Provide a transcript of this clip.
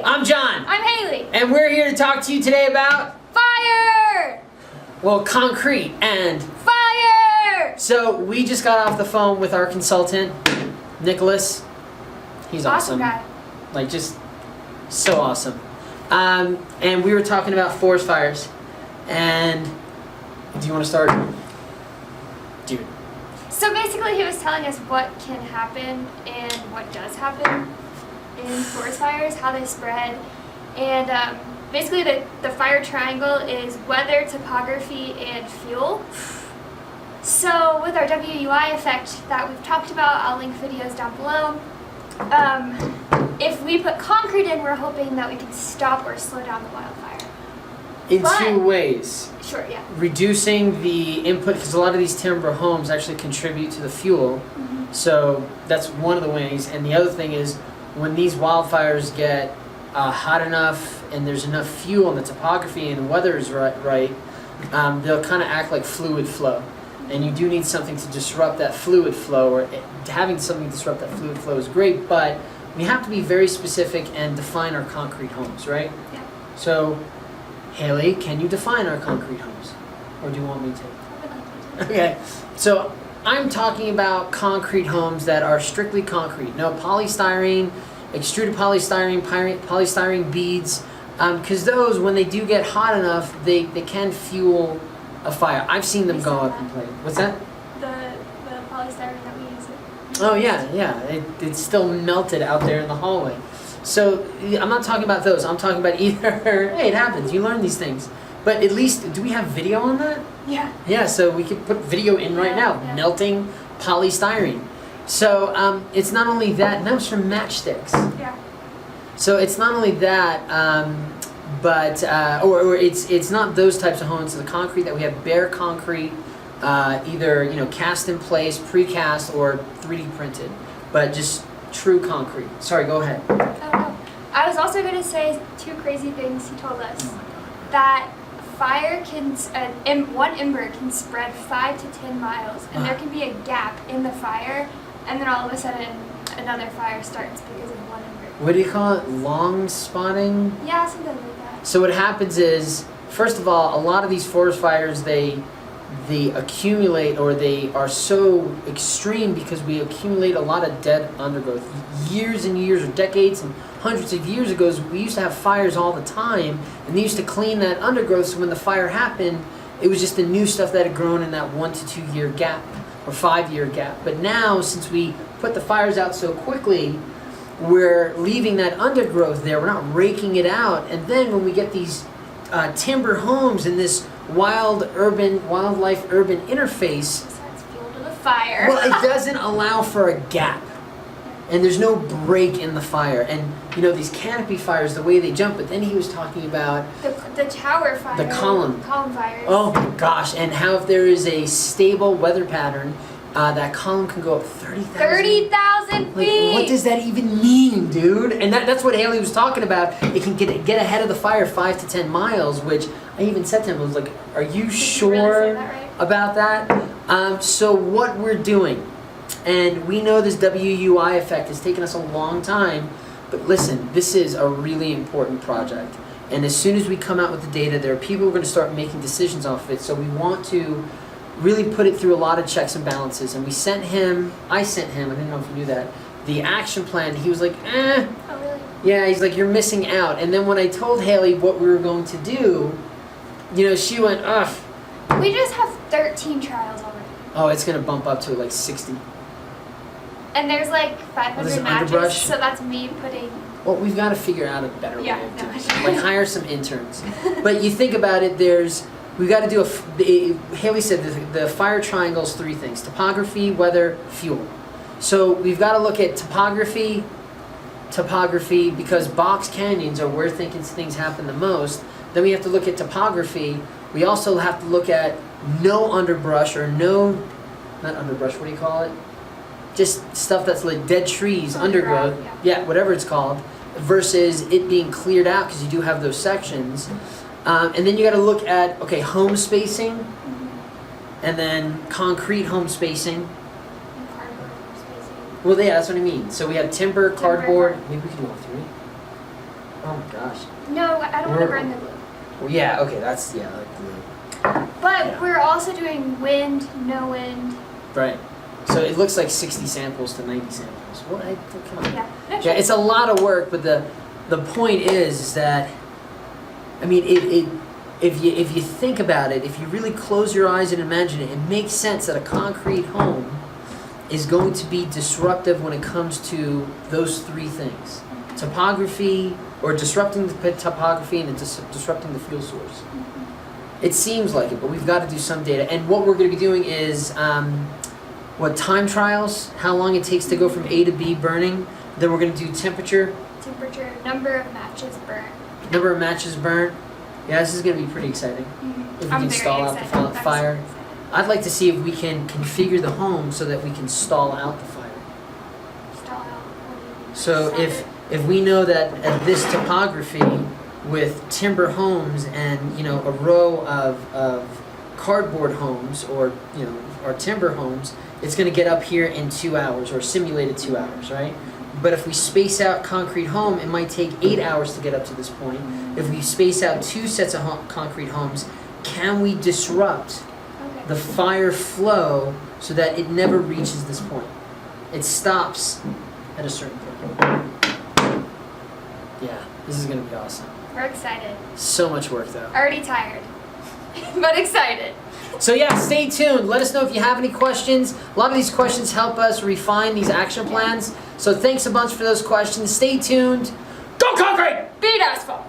I'm John. I'm Haley. And we're here to talk to you today about Fire! Well, concrete and Fire! So we just got off the phone with our consultant, Nicholas. He's awesome. Guy. Like, just so awesome. And we were talking about forest fires. And do you want to start? Dude. So basically he was telling us what can happen and what does happen in forest fires, how they spread. And basically the fire triangle is weather, topography, and fuel. So with our WUI effect that we've talked about, I'll link videos down below. If we put concrete in, we're hoping that we can stop or slow down the wildfire. In two ways. Sure, yeah. Reducing the input, because a lot of these timber homes actually contribute to the fuel. Mm-hmm. So that's one of the ways. And the other thing is, when these wildfires get hot enough and there's enough fuel and the topography and the weather is right, they'll kind of act like fluid flow. And you do need something to disrupt that fluid flow, or having something disrupt that fluid flow is great, but we have to be very specific and define our concrete homes, right? Yeah. So, Haley, can you define our concrete homes? Or do you want me to? I would like to. Okay, so I'm talking about concrete homes that are strictly concrete. No polystyrene, extruded polystyrene beads, because those, when they do get hot enough, they can fuel a fire. I've seen them go up and play. What's that? The polystyrene that we use. Oh yeah. It's still melted out there in the hallway. So I'm not talking about those. I'm talking about either, hey, it happens. You learn these things. But at least, do we have video on that? Yeah. Yeah, so we could put video in right now. Yeah. Melting polystyrene. So it's not only that, that was from matchsticks. Yeah. So it's not only that, but it's not those types of homes. The concrete that we have, bare concrete, either cast in place, precast, or 3D printed, but just true concrete. Sorry, go ahead. Oh, no. I was also going to say two crazy things he told us. Oh my God. That fire can, one ember can spread 5 to 10 miles, and there can be a gap in the fire, and then all of a sudden another fire starts because of one ember. What do you call it? Long spotting? Yeah, something like that. So what happens is, first of all, a lot of these forest fires, they accumulate, or they are so extreme because we accumulate a lot of dead undergrowth. Years and years, or decades and hundreds of years ago, we used to have fires all the time, and they used to clean that undergrowth, so when the fire happened, it was just the new stuff that had grown in that 1 to 2 year gap, or 5 year gap. But now, since we put the fires out so quickly, we're leaving that undergrowth there, we're not raking it out, and then when we get these timber homes in this wildlife urban interface, Besides fuel to the fire. well, it doesn't allow for a gap, and there's no break in the fire. And these canopy fires, the way they jump. But then he was talking about the tower fire, the column fires. Oh my gosh! And how if there is a stable weather pattern, that column can go up 30,000 feet. What does that even mean, dude? And that's what Haley was talking about. It can get ahead of the fire 5 to 10 miles, which I even said to him, I was like, are you sure really say that right? about that? So what we're doing, and we know this WUI effect has taken us a long time, but listen, this is a really important project. And as soon as we come out with the data, there are people who are going to start making decisions off of it. So we want to really put it through a lot of checks and balances. And I sent him, I didn't know if you knew that, the action plan. He was like, Oh, really? yeah, he's like, you're missing out. And then when I told Haley what we were going to do, she went, ugh. We just have 13 trials already. Oh, it's going to bump up to like 60. And there's like 500 there's matches, underbrush. so that's me putting... Well, we've got to figure out a better way of doing it. no. Like, hire some interns. But you think about it, we've got to do Haley said the fire triangle is 3 things: topography, weather, fuel. So we've got to look at topography, because box canyons are where things happen the most. Then we have to look at topography. We also have to look at no underbrush, or not underbrush, what do you call it? Just stuff that's like dead trees, undergrowth, yeah, whatever it's called, versus it being cleared out, because you do have those sections. And then you got to look at, home spacing, and then concrete home spacing. And cardboard spacing. Well, yeah, that's what I mean. So we have timber, cardboard. Maybe we can do all 3. Oh my gosh. No, I don't want to burn the glue. Well, yeah, okay, that's, yeah, like glue. But Yeah. we're also doing wind, no wind. Right. So it looks like 60 samples to 90 samples. What? Come on. Yeah. No, Yeah, it's a lot of work, but the point is that, I mean, if you think about it, if you really close your eyes and imagine it, it makes sense that a concrete home is going to be disruptive when it comes to those three things: topography, or disrupting the topography, and disrupting the fuel source. It seems like it, but we've got to do some data. And what we're going to be doing is time trials, how long it takes to go from A to B burning. Then we're going to do temperature, number of matches burnt. number of matches burnt. Yeah, this is going to be pretty exciting. If we I'm can very stall out the excited. I'm fire. so excited. I'd like to see if we can configure the home so that we can stall out the fire. Stall out. What do you mean? So Stop if we know that at this topography with timber homes and a row of cardboard homes or or timber homes, it's going to get up here in 2 hours or simulated 2 hours, right? But if we space out concrete home, it might take 8 hours to get up to this point. If we space out 2 sets of concrete homes, can we disrupt Okay. the fire flow so that it never reaches this point? It stops at a certain point. Yeah, this is going to be awesome. We're excited. So much work though. Already tired, but excited. So yeah, stay tuned. Let us know if you have any questions. A lot of these questions help us refine these action plans. So thanks a bunch for those questions. Stay tuned. Go concrete! Beat asphalt.